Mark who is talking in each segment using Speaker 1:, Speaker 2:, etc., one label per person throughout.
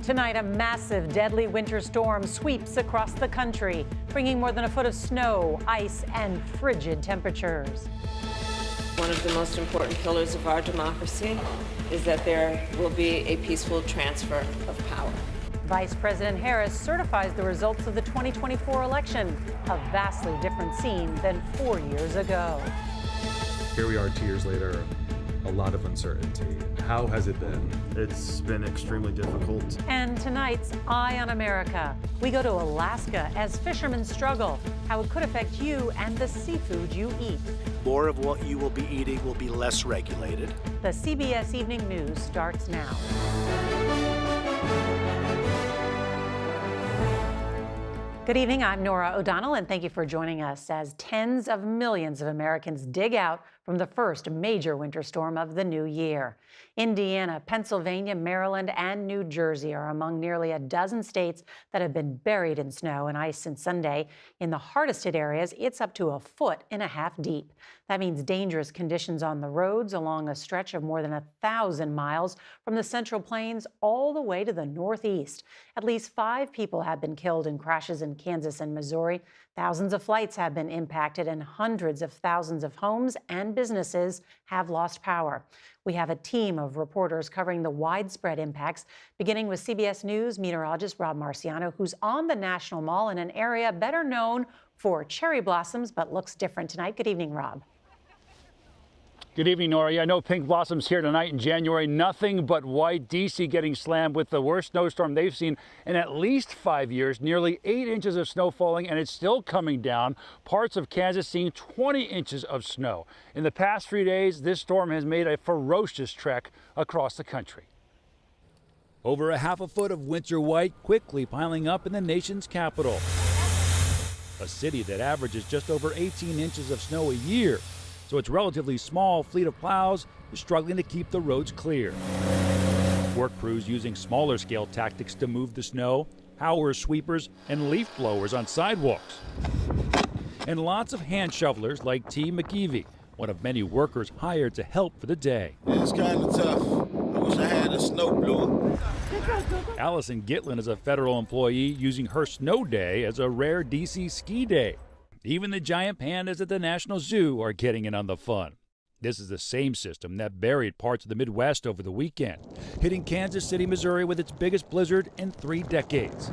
Speaker 1: Tonight, a massive, deadly winter storm sweeps across the country, bringing more than a foot of snow, ice, and frigid temperatures.
Speaker 2: One of the most important pillars of our democracy is that there will be a peaceful transfer of power.
Speaker 1: Vice President Harris certifies the results of the 2024 election, a vastly different scene than 4 years ago.
Speaker 3: Here we are 2 years later, a lot of uncertainty. How has it been?
Speaker 4: It's been extremely difficult.
Speaker 1: And tonight's Eye on America. We go to Alaska as fishermen struggle, how it could affect you and the seafood you eat.
Speaker 5: More of what you will be eating will be less regulated.
Speaker 1: The CBS Evening News starts now. Good evening, I'm Norah O'Donnell, and thank you for joining us as tens of millions of Americans dig out from the first major winter storm of the new year. Indiana, Pennsylvania, Maryland, and New Jersey are among nearly a dozen states that have been buried in snow and ice since Sunday. In the hardest hit areas, it's up to 1.5 feet deep. That means dangerous conditions on the roads along a stretch of more than 1,000 miles from the Central Plains all the way to the Northeast. At least 5 people have been killed in crashes in Kansas and Missouri. Thousands of flights have been impacted, and hundreds of thousands of homes and businesses have lost power. We have a team of reporters covering the widespread impacts, beginning with CBS News meteorologist Rob Marciano, who's on the National Mall in an area better known for cherry blossoms, but looks different tonight. Good evening, Rob.
Speaker 6: Good evening, Nora. Yeah, no pink blossoms here tonight in January. Nothing but white. D.C. getting slammed with the worst snowstorm they've seen in at least 5 years. Nearly 8 inches of snow falling, and it's still coming down. Parts of Kansas seeing 20 inches of snow. In the past few days, this storm has made a ferocious trek across the country. Over 1/2 foot of winter white quickly piling up in the nation's capital. A city that averages just over 18 inches of snow a year. So its relatively small fleet of plows is struggling to keep the roads clear. Work crews using smaller scale tactics to move the snow, power sweepers and leaf blowers on sidewalks. And lots of hand shovelers like T. McKeevy, one of many workers hired to help for the day.
Speaker 7: It's kind of tough. I wish I had a snow blower.
Speaker 6: Allison Gitlin is a federal employee using her snow day as a rare DC ski day. Even the giant pandas at the National Zoo are getting in on the fun. This is the same system that buried parts of the Midwest over the weekend, hitting Kansas City, Missouri with its biggest blizzard in 3 decades.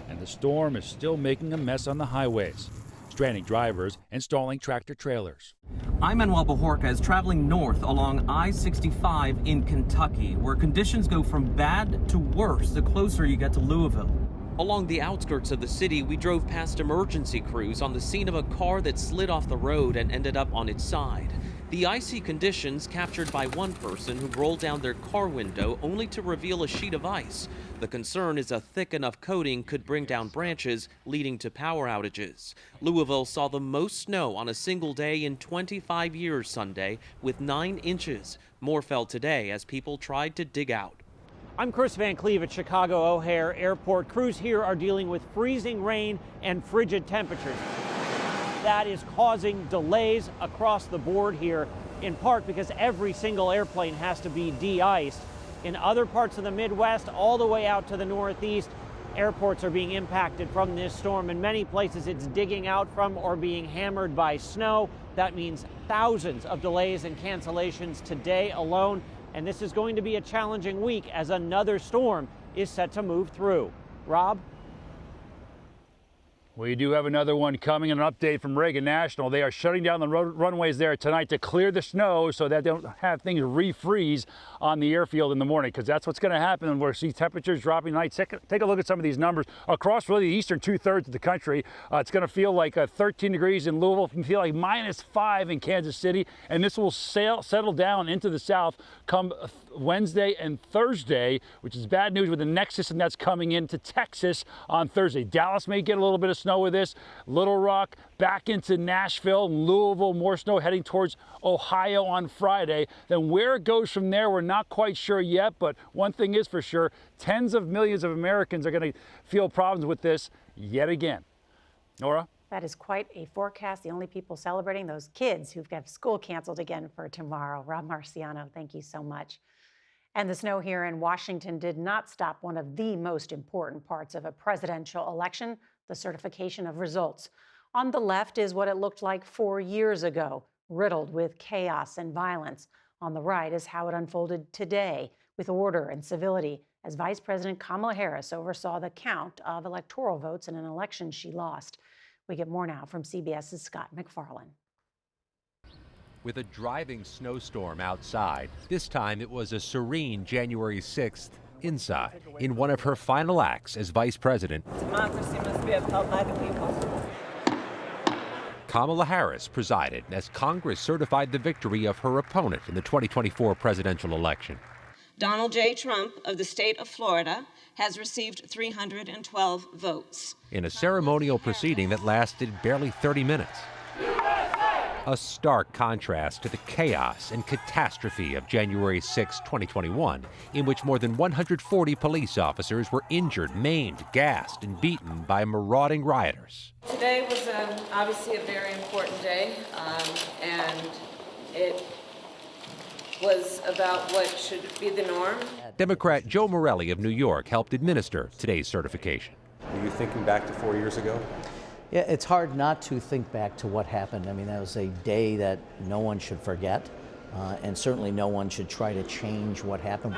Speaker 6: And the storm is still making a mess on the highways, stranding drivers and stalling tractor trailers.
Speaker 8: I'm Manuel Bajorca is traveling north along I-65 in Kentucky, where conditions go from bad to worse the closer you get to Louisville.
Speaker 9: Along the outskirts of the city, we drove past emergency crews on the scene of a car that slid off the road and ended up on its side. The icy conditions captured by one person who rolled down their car window only to reveal a sheet of ice. The concern is a thick enough coating could bring down branches, leading to power outages. Louisville saw the most snow on a single day in 25 years Sunday, with 9 inches. More fell today as people tried to dig out.
Speaker 10: I'm Chris Van Cleve at Chicago O'Hare Airport. Crews here are dealing with freezing rain and frigid temperatures. That is causing delays across the board here, in part because every single airplane has to be de-iced. In other parts of the Midwest, all the way out to the Northeast, airports are being impacted from this storm. In many places, it's digging out from or being hammered by snow. That means thousands of delays and cancellations today alone. And this is going to be a challenging week as another storm is set to move through. Rob?
Speaker 6: We do have another one coming. An update from Reagan National. They are shutting down the runways there tonight to clear the snow so that they don't have things refreeze on the airfield in the morning, because that's what's going to happen. And we'll see temperatures dropping tonight. Take a look at some of these numbers across really the eastern 2/3 of the country. It's going to feel like 13 degrees in Louisville. It can feel like -5 in Kansas City. And this will settle down into the south come Wednesday and Thursday, which is bad news with the next system that's coming into Texas on Thursday. Dallas may get a little bit of snow with this. Little Rock back into Nashville, Louisville, more snow heading towards Ohio on Friday. Then where it goes from there, we're not quite sure yet, but one thing is for sure, tens of millions of Americans are going to feel problems with this yet again. Nora?
Speaker 1: That is quite a forecast. The only people celebrating, those kids who've got school canceled again for tomorrow. Rob Marciano, thank you so much. And the snow here in Washington did not stop one of the most important parts of a presidential election, the certification of results. On the left is what it looked like 4 years ago, riddled with chaos and violence. On the right is how it unfolded today, with order and civility, as Vice President Kamala Harris oversaw the count of electoral votes in an election she lost. We get more now from CBS's Scott McFarlane.
Speaker 11: With a driving snowstorm outside, this time it was a serene January 6th inside, in one of her final acts as vice president.
Speaker 2: Democracy must be upheld by the people.
Speaker 11: Kamala Harris presided as Congress certified the victory of her opponent in the 2024 presidential election.
Speaker 2: Donald J. Trump of the state of Florida has received 312 votes.
Speaker 11: In a ceremonial proceeding that lasted barely 30 minutes. A stark contrast to the chaos and catastrophe of January 6, 2021, in which more than 140 police officers were injured, maimed, gassed, and beaten by marauding rioters.
Speaker 2: Today was obviously a very important day, and it was about what should be the norm.
Speaker 11: Democrat Joe Morelli of New York helped administer today's certification.
Speaker 12: Were you thinking back to 4 years ago?
Speaker 13: Yeah, it's hard not to think back to what happened. I mean, that was a day that no one should forget, and certainly no one should try to change what happened.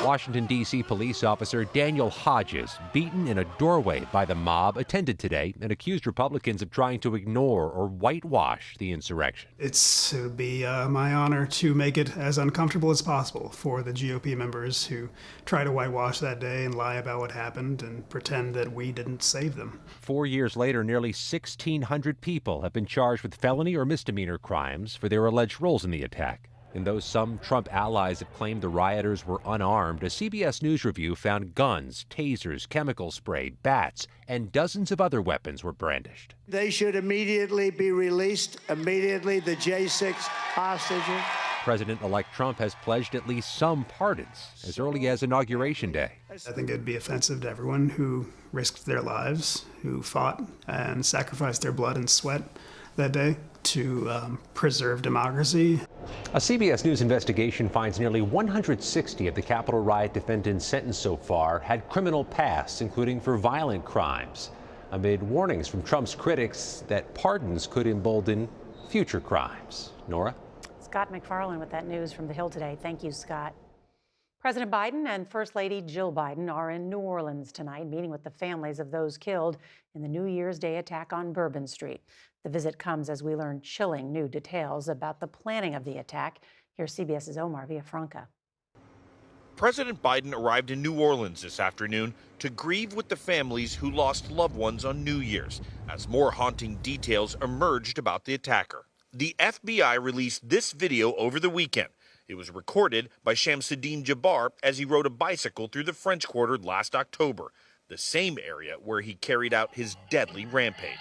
Speaker 11: Washington, D.C. police officer Daniel Hodges, beaten in a doorway by the mob, attended today and accused Republicans of trying to ignore or whitewash the insurrection.
Speaker 14: It would be my honor to make it as uncomfortable as possible for the GOP members who try to whitewash that day and lie about what happened and pretend that we didn't save them.
Speaker 11: 4 years later, nearly 1,600 people have been charged with felony or misdemeanor crimes for their alleged roles in the attack. And though some Trump allies have claimed the rioters were unarmed, a CBS News review found guns, tasers, chemical spray, bats, and dozens of other weapons were brandished.
Speaker 15: They should immediately be released, immediately, the J6 hostages.
Speaker 11: President-elect Trump has pledged at least some pardons as early as Inauguration Day.
Speaker 14: I think it'd be offensive to everyone who risked their lives, who fought and sacrificed their blood and sweat that day to preserve democracy.
Speaker 11: A CBS News investigation finds nearly 160 of the Capitol riot defendants sentenced so far had criminal pasts, including for violent crimes, amid warnings from Trump's critics that pardons could embolden future crimes. Nora?
Speaker 1: Scott McFarlane with that news from the Hill today. Thank you, Scott. President Biden and First Lady Jill Biden are in New Orleans tonight, meeting with the families of those killed in the New Year's Day attack on Bourbon Street. The visit comes as we learn chilling new details about the planning of the attack. Here's CBS's Omar Villafranca.
Speaker 16: President Biden arrived in New Orleans this afternoon to grieve with the families who lost loved ones on New Year's, as more haunting details emerged about the attacker. The FBI released this video over the weekend. It was recorded by Shamsuddin Jabbar as he rode a bicycle through the French Quarter last October, the same area where he carried out his deadly rampage.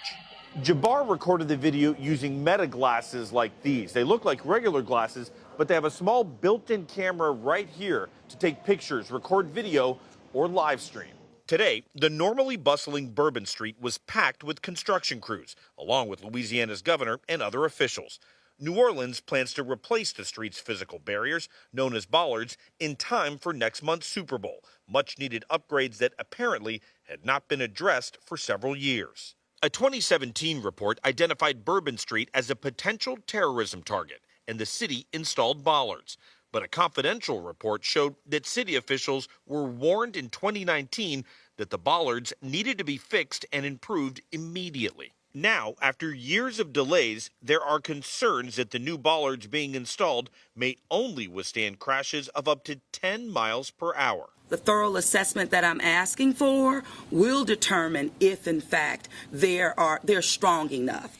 Speaker 16: Jabbar recorded the video using meta glasses like these. They look like regular glasses, but they have a small built-in camera right here to take pictures, record video, or live stream. Today, the normally bustling Bourbon Street was packed with construction crews, along with Louisiana's governor and other officials. New Orleans plans to replace the street's physical barriers, known as bollards, in time for next month's Super Bowl, much-needed upgrades that apparently had not been addressed for several years. A 2017 report identified Bourbon Street as a potential terrorism target, and the city installed bollards. But a confidential report showed that city officials were warned in 2019 that the bollards needed to be fixed and improved immediately. Now, after years of delays, there are concerns that the new bollards being installed may only withstand crashes of up to 10 miles per hour.
Speaker 17: The thorough assessment that I'm asking for will determine if, in fact, they're strong enough.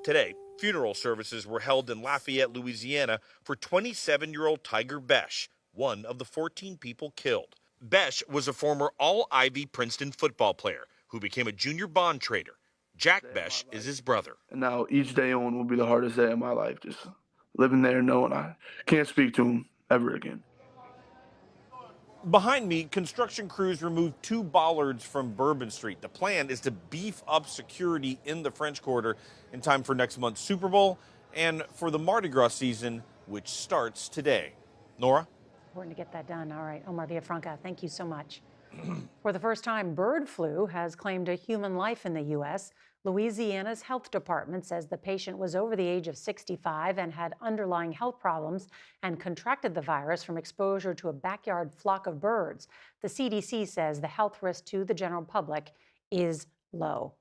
Speaker 16: Today, funeral services were held in Lafayette, Louisiana for 27-year-old Tiger Besh, one of the 14 people killed. Besh was a former All-Ivy Princeton football player who became a junior bond trader. Jack Besh is his brother.
Speaker 18: And now each day on will be the hardest day of my life, just living there knowing I can't speak to him ever again.
Speaker 16: Behind me, construction crews removed 2 bollards from Bourbon Street. The plan is to beef up security in the French Quarter in time for next month's Super Bowl and for the Mardi Gras season which starts today. Nora?
Speaker 1: Important to get that done. All right, Omar Villafranca, thank you so much. For the first time, bird flu has claimed a human life in the U.S. Louisiana's health department says the patient was over the age of 65 and had underlying health problems and contracted the virus from exposure to a backyard flock of birds. The CDC says the health risk to the general public is low.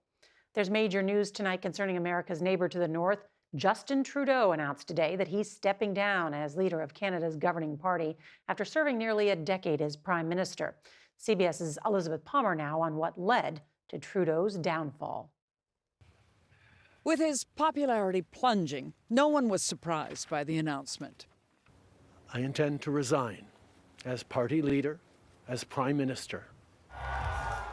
Speaker 1: There's major news tonight concerning America's neighbor to the north. Justin Trudeau announced today that he's stepping down as leader of Canada's governing party after serving nearly a decade as prime minister. CBS's Elizabeth Palmer now on what led to Trudeau's downfall.
Speaker 19: With his popularity plunging, no one was surprised by the announcement.
Speaker 20: I intend to resign as party leader, as prime minister.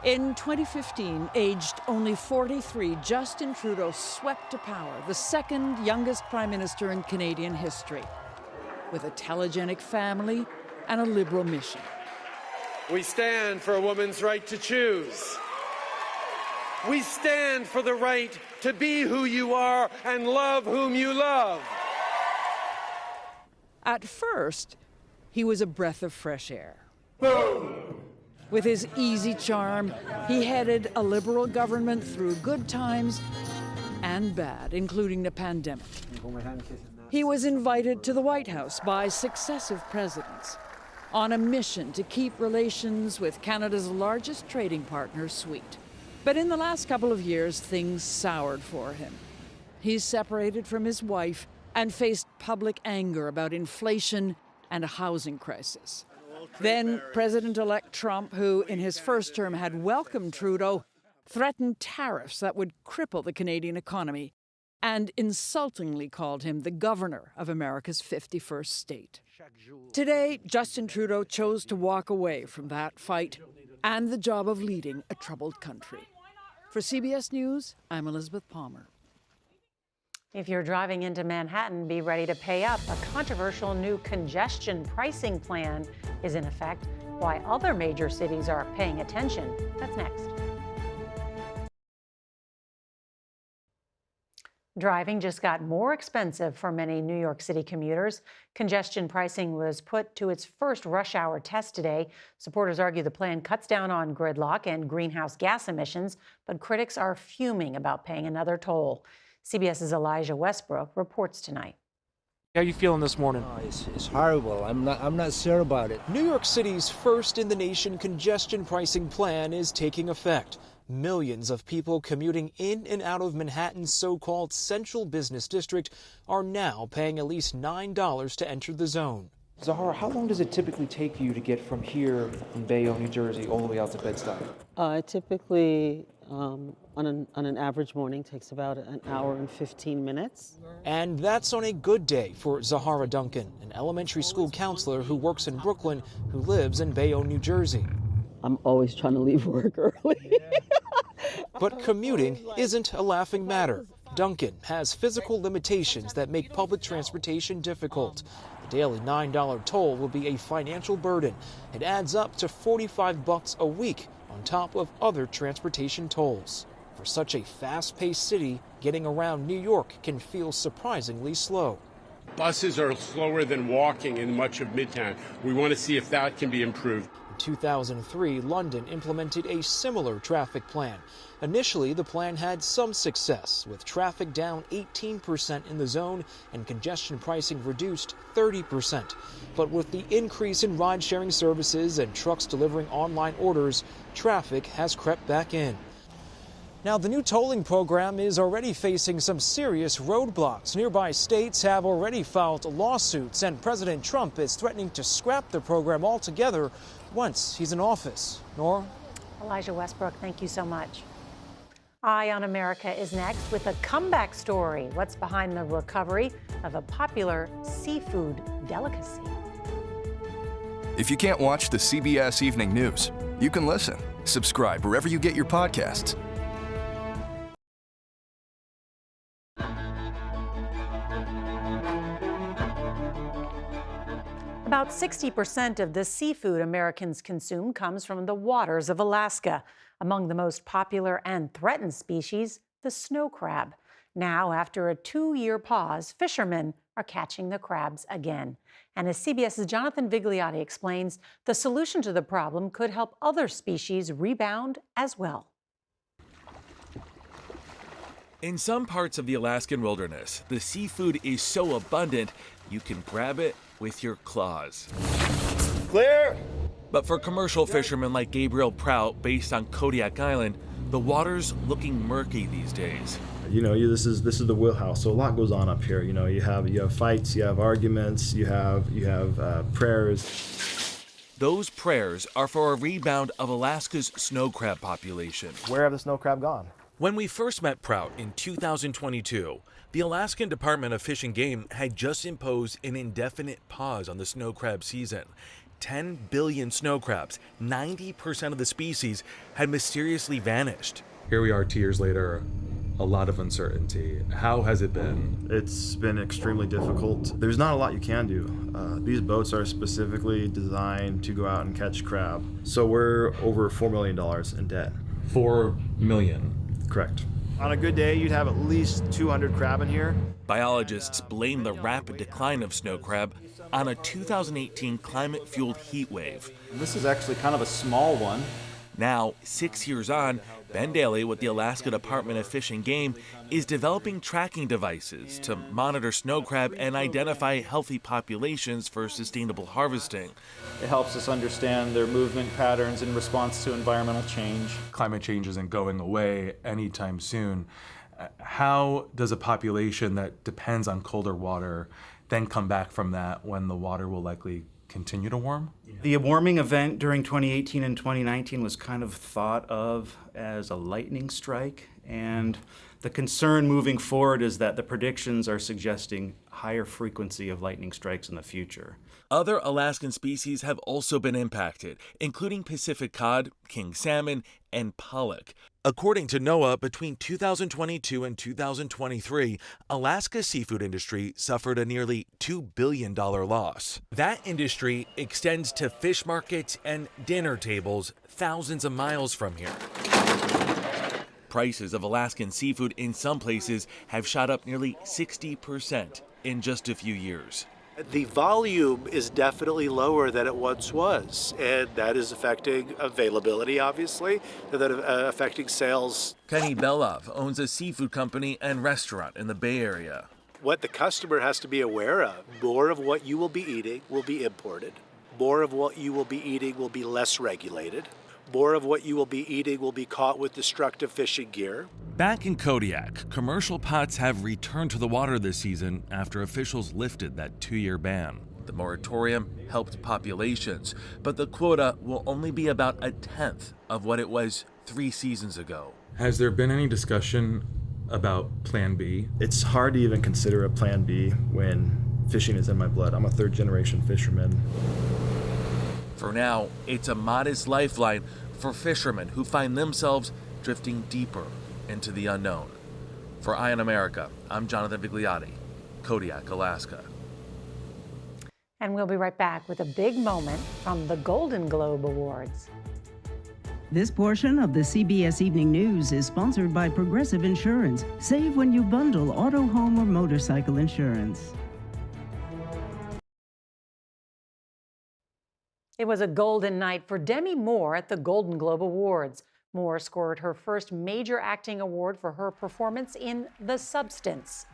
Speaker 19: In 2015, aged only 43, Justin Trudeau swept to power, the second youngest prime minister in Canadian history, with a telegenic family and a liberal mission.
Speaker 21: We stand for a woman's right to choose. We stand for the right to be who you are and love whom you love.
Speaker 19: At first, he was a breath of fresh air.
Speaker 21: Boom!
Speaker 19: With his easy charm, he headed a liberal government through good times and bad, including the pandemic. He was invited to the White House by successive presidents on a mission to keep relations with Canada's largest trading partner sweet. But in the last couple of years, things soured for him. He's separated from his wife and faced public anger about inflation and a housing crisis. Then President-elect Trump, who in his first term had welcomed Trudeau, threatened tariffs that would cripple the Canadian economy and insultingly called him the governor of America's 51st state. Today, Justin Trudeau chose to walk away from that fight and the job of leading a troubled country. For CBS News, I'm Elizabeth Palmer.
Speaker 1: If you're driving into Manhattan, be ready to pay up. A controversial new congestion pricing plan is in effect. Why other major cities are paying attention. That's next. Driving just got more expensive for many New York City commuters. Congestion pricing was put to its first rush hour test today. Supporters argue the plan cuts down on gridlock and greenhouse gas emissions, but critics are fuming about paying another toll. CBS's Elijah Westbrook reports tonight.
Speaker 22: How are you feeling this morning?
Speaker 23: It's horrible. I'm not sure about it.
Speaker 22: New York City's first in the nation congestion pricing plan is taking effect. Millions of people commuting in and out of Manhattan's so-called central business district are now paying at least $9 to enter the zone.
Speaker 24: Zahara, how long does it typically take you to get from here in Bayonne, New Jersey, all the way out to Bed-Stuy?
Speaker 25: Typically, on an average morning, takes about an hour and 15 minutes.
Speaker 22: And that's on a good day for Zahara Duncan, an elementary school counselor who works in Brooklyn, who lives in Bayonne, New Jersey.
Speaker 25: I'm always trying to leave work early.
Speaker 22: But commuting isn't a laughing matter. Duncan has physical limitations that make public transportation difficult. The daily $9 toll will be a financial burden. It adds up to $45 a week on top of other transportation tolls. For such a fast-paced city, getting around New York can feel surprisingly slow.
Speaker 26: Buses are slower than walking in much of Midtown. We want to see if that can be improved.
Speaker 22: In 2003, London implemented a similar traffic plan. Initially, the plan had some success, with traffic down 18% in the zone and congestion pricing reduced 30%. But with the increase in ride-sharing services and trucks delivering online orders, traffic has crept back in. Now, the new tolling program is already facing some serious roadblocks. Nearby states have already filed lawsuits, and President Trump is threatening to scrap the program altogether once he's in office. Nora?
Speaker 1: Elijah Westbrook, thank you so much. Eye on America is next with a comeback story. What's behind the recovery of a popular seafood delicacy?
Speaker 27: If you can't watch the CBS Evening News, you can listen. Subscribe wherever you get your podcasts.
Speaker 1: About 60% of the seafood Americans consume comes from the waters of Alaska. Among the most popular and threatened species, the snow crab. Now, after a 2-year pause, fishermen are catching the crabs again. And as CBS's Jonathan Vigliotti explains, the solution to the problem could help other species rebound as well.
Speaker 3: In some parts of the Alaskan wilderness, the seafood is so abundant you can grab it with your claws.
Speaker 4: Clear!
Speaker 3: But for commercial fishermen like Gabriel Prout, based on Kodiak Island, the water's looking murky these days.
Speaker 5: You know, this is the wheelhouse, so a lot goes on up here. You know, you have fights, you have arguments, you have prayers.
Speaker 3: Those prayers are for a rebound of Alaska's snow crab population.
Speaker 4: Where have the snow crab gone?
Speaker 3: When we first met Prout in 2022, the Alaskan Department of Fish and Game had just imposed an indefinite pause on the snow crab season. 10 billion snow crabs, 90% of the species, had mysteriously vanished.
Speaker 7: Here we are 2 years later, a lot of uncertainty. How has it been?
Speaker 5: It's been extremely difficult. There's not a lot you can do. These boats are specifically designed to go out and catch crab. So we're over $4 million in debt.
Speaker 7: 4 million?
Speaker 5: Correct.
Speaker 4: On a good day, you'd have at least 200 crab in here.
Speaker 3: Biologists blame the rapid decline of snow crab on a 2018 climate-fueled heat wave.
Speaker 4: This is actually kind of a small one.
Speaker 3: Now, 6 years on, Ben Daly with the Alaska Department of Fish and Game is developing tracking devices to monitor snow crab and identify healthy populations for sustainable harvesting.
Speaker 4: It helps us understand their movement patterns in response to environmental change.
Speaker 7: Climate change isn't going away anytime soon. How does a population that depends on colder water then come back from that when the water will likely continue to warm?
Speaker 8: The warming event during 2018 and 2019 was kind of thought of as a lightning strike, and the concern moving forward is that the predictions are suggesting higher frequency of lightning strikes in the future.
Speaker 3: Other Alaskan species have also been impacted, including Pacific cod, king salmon, and pollock. According to NOAA, between 2022 and 2023, Alaska's seafood industry suffered a nearly $2 billion loss. That industry extends to fish markets and dinner tables thousands of miles from here. Prices of Alaskan seafood in some places have shot up nearly 60% in just a few years.
Speaker 9: The volume is definitely lower than it once was, and that is affecting availability, obviously, and that affecting sales.
Speaker 3: Kenny Belov owns a seafood company and restaurant in the Bay Area.
Speaker 9: What the customer has to be aware of, more of what you will be eating will be imported. More of what you will be eating will be less regulated. More of what you will be eating will be caught with destructive fishing gear.
Speaker 3: Back in Kodiak, commercial pots have returned to the water this season after officials lifted that 2-year ban. The moratorium helped populations, but the quota will only be about a tenth of what it was 3 seasons ago.
Speaker 7: Has there been any discussion about Plan B?
Speaker 5: It's hard to even consider a Plan B when fishing is in my blood. I'm a 3rd-generation fisherman.
Speaker 3: For now, it's a modest lifeline for fishermen who find themselves drifting deeper into the unknown. For Eye on America, I'm Jonathan Vigliotti, Kodiak, Alaska.
Speaker 1: And we'll be right back with a big moment from the Golden Globe Awards.
Speaker 10: This portion of the CBS Evening News is sponsored by Progressive Insurance. Save when you bundle auto, home, or motorcycle insurance.
Speaker 1: It was a golden night for Demi Moore at the Golden Globe Awards. Moore scored her first major acting award for her performance in The Substance.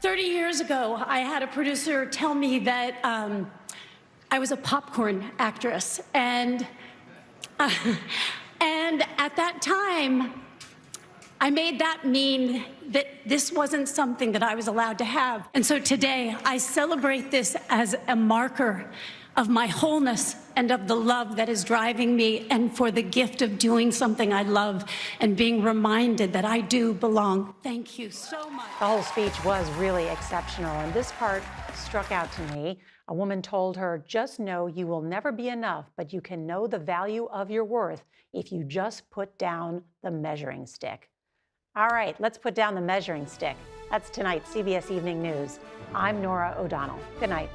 Speaker 28: 30 years ago, I had a producer tell me that I was a popcorn actress. And at that time, I made that mean that this wasn't something that I was allowed to have. And so today, I celebrate this as a marker of my wholeness and of the love that is driving me, and for the gift of doing something I love and being reminded that I do belong. Thank you so much.
Speaker 1: The whole speech was really exceptional, and this part struck out to me. A woman told her, "Just know you will never be enough, but you can know the value of your worth if you just put down the measuring stick." All right, let's put down the measuring stick. That's tonight's CBS Evening News. I'm Norah O'Donnell. Good night.